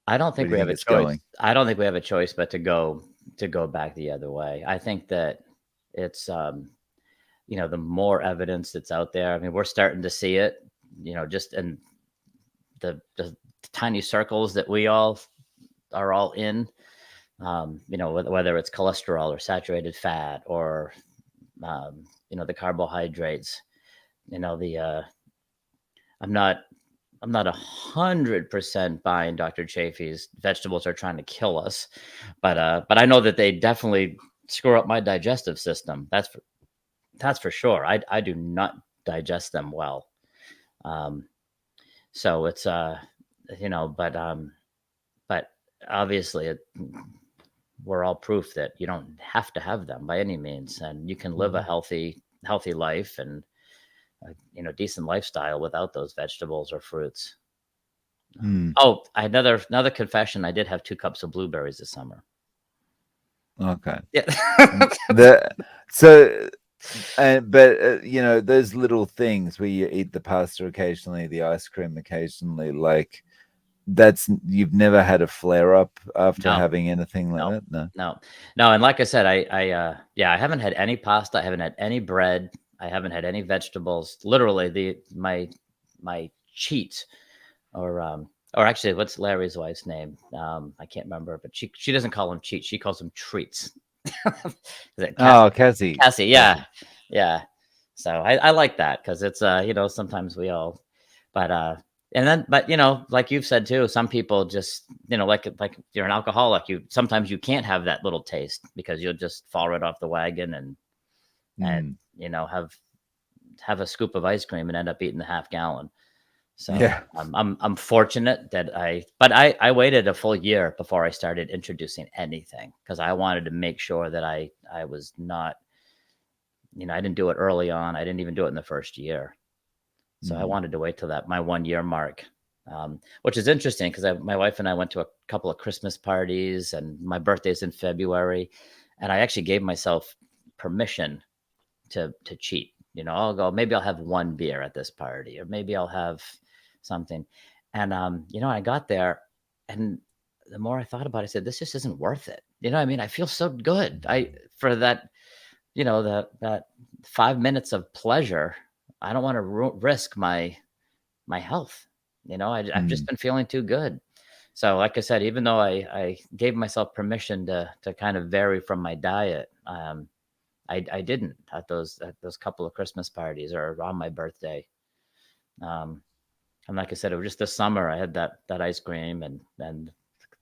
I don't Where think do you we have think a it's choice. going? I don't think we have a choice but to go back the other way. I think that it's the more evidence that's out there. I mean, we're starting to see it, just in the tiny circles that we all are all in. Whether it's cholesterol or saturated fat or the carbohydrates. You know, the I'm not I'm not 100% buying Dr. Chafee's vegetables are trying to kill us, but I know that they definitely screw up my digestive system. That's for sure. I do not digest them well. Um, so it's but obviously we're all proof that you don't have to have them by any means, and you can live a Mm. healthy life and decent lifestyle without those vegetables or fruits. Mm. Oh, another confession. I did have 2 cups of blueberries this summer. Okay. Yeah. The so but those little things where you eat the pasta occasionally, the ice cream occasionally, like that's you've never had a flare up after No, having anything like no, that? No. no, no. And like I said, I haven't had any pasta. I haven't had any bread. I haven't had any vegetables. Literally, my cheat, or actually, what's Larry's wife's name? I can't remember, but she doesn't call them cheats. She calls them treats. Is it Oh, Cassie. Cassie? Yeah, Cassie. yeah. So I like that because it's sometimes we all, but and then but like you've said too, some people just like you're an alcoholic. Sometimes you can't have that little taste because you'll just fall right off the wagon and Mm. have a scoop of ice cream and end up eating the half gallon. So Yeah. I'm fortunate that I waited a full year before I started introducing anything because I wanted to make sure that I was not, I didn't do it early on. I didn't even do it in the first year. So I Mm. wanted to wait till my 1 year mark, which is interesting because my wife and I went to a couple of Christmas parties and my birthday's in February. And I actually gave myself permission to cheat. I'll go, maybe I'll have one beer at this party, or maybe I'll have something. And I got there, and the more I thought about it, I said, this just isn't worth it. What I mean? I feel so good. I for that, that 5 minutes of pleasure. I don't want to risk my health. I've just Mm. been feeling too good. So, like I said, even though I gave myself permission to kind of vary from my diet, I didn't at those couple of Christmas parties or on my birthday. Um, and like I said, it was just this summer. I had that ice cream and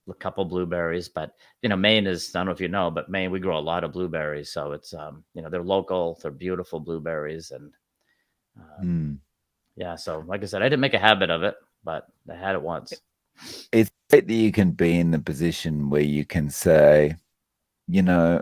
a couple blueberries. But Maine is, I don't know if you know, but Maine, we grow a lot of blueberries. So it's they're local, they're beautiful blueberries, and um, Mm. yeah. So like I said, I didn't make a habit of it, but I had it once. It's great that you can be in the position where you can say, you know,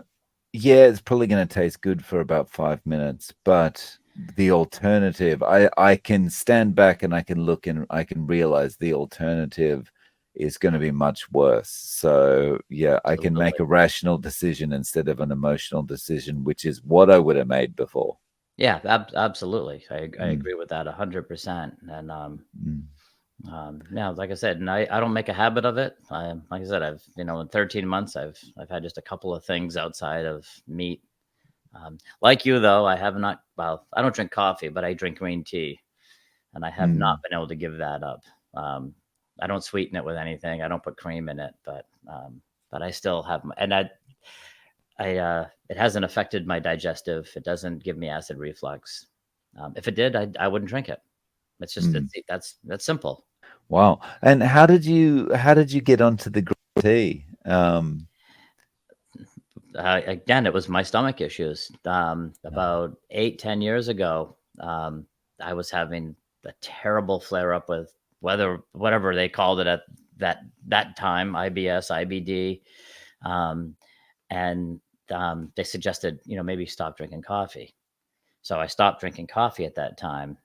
yeah, it's probably going to taste good for about 5 minutes, but the alternative, I can stand back and I can look and I can realize the alternative is going to be much worse. So, yeah, I can make Absolutely. a rational decision instead of an emotional decision, which is what I would have made before. Yeah, absolutely. I Mm, agree with that 100%. And mm, yeah, like I said, and I don't make a habit of it. Like I said, I've in 13 months, I've had just a couple of things outside of meat. Like you though, I have not. Well, I don't drink coffee, but I drink green tea, and I have not mm, been able to give that up. I don't sweeten it with anything. I don't put cream in it, but I still have, and it hasn't affected my digestive. It doesn't give me acid reflux. If it did, I wouldn't drink it. It's just mm. that's simple. Wow. And how did you get onto the green tea? Again, it was my stomach issues. Ah, About 8-10 years ago, I was having a terrible flare up with whatever they called it at that time, IBS, IBD, um, and they suggested maybe stop drinking coffee. So I stopped drinking coffee at that time,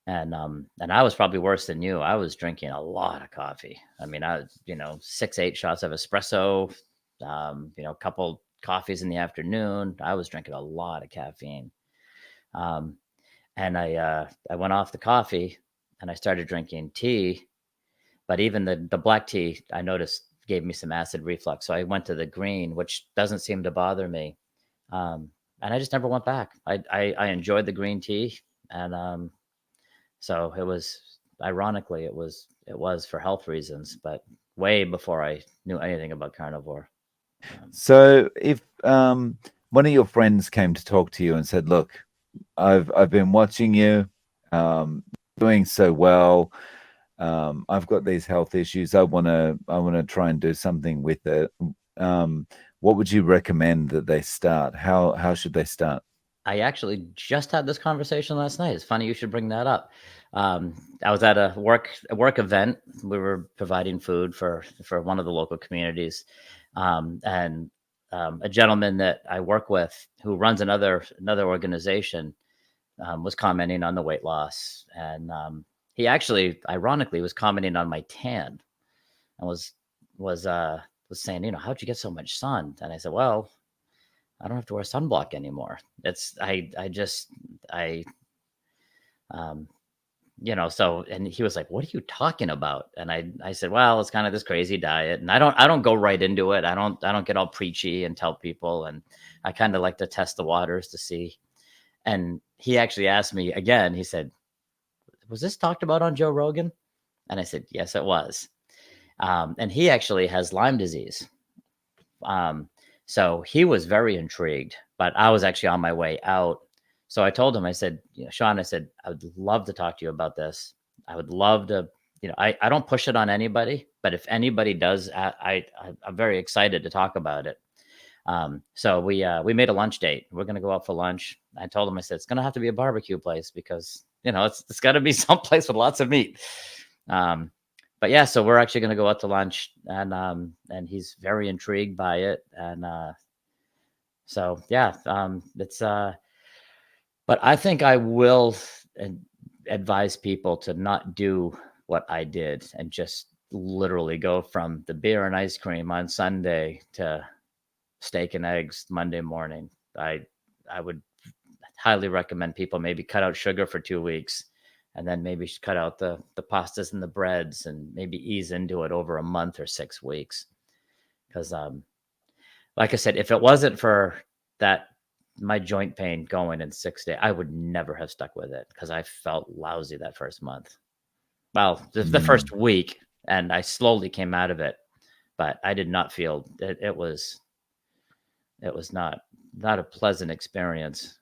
and I was probably worse than you. I was drinking a lot of coffee. I mean, I was 6-8 shots of espresso, a couple coffees in the afternoon. I was drinking a lot of caffeine, um, and I went off the coffee and I started drinking tea. But even the black tea, I noticed gave me some acid reflux. So I went to the green, which doesn't seem to bother me, um, and I just never went back. I enjoyed the green tea, and so it was, ironically, it was for health reasons, but way before I knew anything about carnivore. Um, So if one of your friends came to talk to you and said, "Look, I've been watching you, doing so well. I've got these health issues. I wanna try and do something with it." Um, what would you recommend that they start? How should they start? I actually just had this conversation last night. It's funny you should bring that up. Um, I was at a work event. We were providing food for one of the local communities, and a gentleman that I work with who runs another organization was commenting on the weight loss, and he actually, ironically, was commenting on my tan and was was saying, how'd you get so much sun? And I said, well, I don't have to wear sunblock anymore. It's I just I um so, and he was like, "What are you talking about?" And I said, "Well, it's kind of this crazy diet." And I don't go right into it. I don't get all preachy and tell people, and I kind of like to test the waters to see. And he actually asked me again. He said, "Was this talked about on Joe Rogan?" And I said, "Yes, it was." And he actually has Lyme disease. Um, so he was very intrigued, but I was actually on my way out. So I told him, I said, Sean, I said, I would love to talk to you about this. I would love to, I don't push it on anybody, but if anybody does, I'm very excited to talk about it. So we made a lunch date. We're going to go out for lunch. I told him, I said, it's going to have to be a barbecue place because, it's got to be someplace with lots of meat. Um, but yeah, so we're actually going to go out to lunch, and he's very intrigued by it. And so yeah, it's but I think I will advise people to not do what I did and just literally go from the beer and ice cream on Sunday to steak and eggs Monday morning. I would highly recommend people maybe cut out sugar for 2 weeks, and then maybe cut out the pastas and the breads, and maybe ease into it over a month or 6 weeks. Because like I said, if it wasn't for that, my joint pain going in 6 days, I would never have stuck with it because I felt lousy that first month. Well, the Mm. first week, and I slowly came out of it, but I did not feel it. It was not a pleasant experience.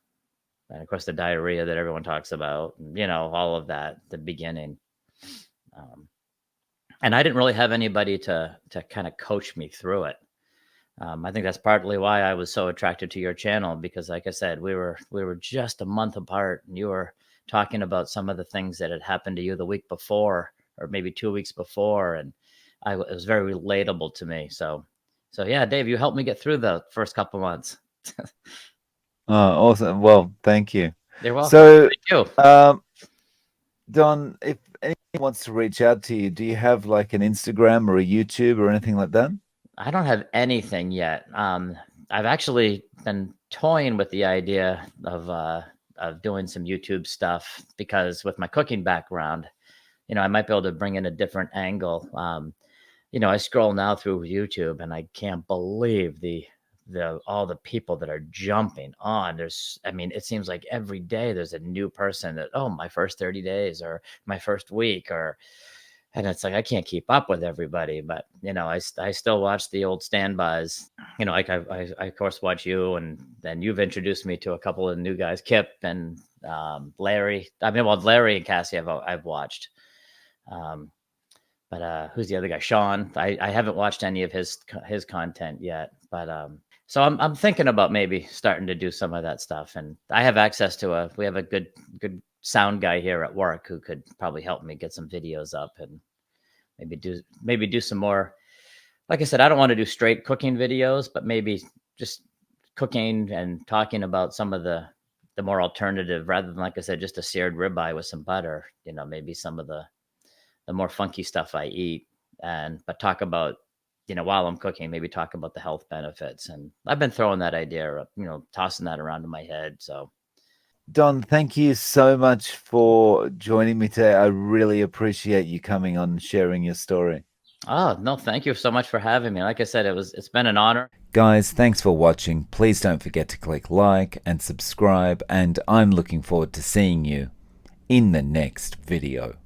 And of course, the diarrhea that everyone talks about, all of that, the beginning. Um, and I didn't really have anybody to kind of coach me through it. I think that's partly why I was so attracted to your channel because, like I said, we were just a month apart, and you were talking about some of the things that had happened to you the week before, or maybe 2 weeks before, and it was very relatable to me. So yeah, Dave, you helped me get through the first couple months. Oh, awesome. Well, thank you. You're welcome. So, Thank you. um, Don, if anyone wants to reach out to you, do you have like an Instagram or a YouTube or anything like that? I don't have anything yet. I've actually been toying with the idea of doing some YouTube stuff because with my cooking background, I might be able to bring in a different angle. I scroll now through YouTube and I can't believe the all the people that are jumping on. I mean, it seems like every day there's a new person that, oh, my first 30 days or my first week, and it's like I can't keep up with everybody, but I still watch the old standbys. Like I of course watch you, and then you've introduced me to a couple of new guys, Kip and Larry. I mean, well, Larry and Cassie I've watched. Um, but who's the other guy? Sean. I haven't watched any of his content yet, but so I'm thinking about maybe starting to do some of that stuff. And I have access to we have a good sound guy here at work who could probably help me get some videos up and maybe do some more. Like I said, I don't want to do straight cooking videos, but maybe just cooking and talking about some of the more alternative, rather than, like I said, just a seared ribeye with some butter. Maybe some of the more funky stuff I eat, but talk about, while I'm cooking, maybe talk about the health benefits. And I've been throwing that idea up, tossing that around in my head. So, Don, thank you so much for joining me today. I really appreciate you coming on and sharing your story. oh no, thank you so much for having me. Like I said, it's been an honor. Guys, thanks for watching. Please don't forget to click like and subscribe, and I'm looking forward to seeing you in the next video.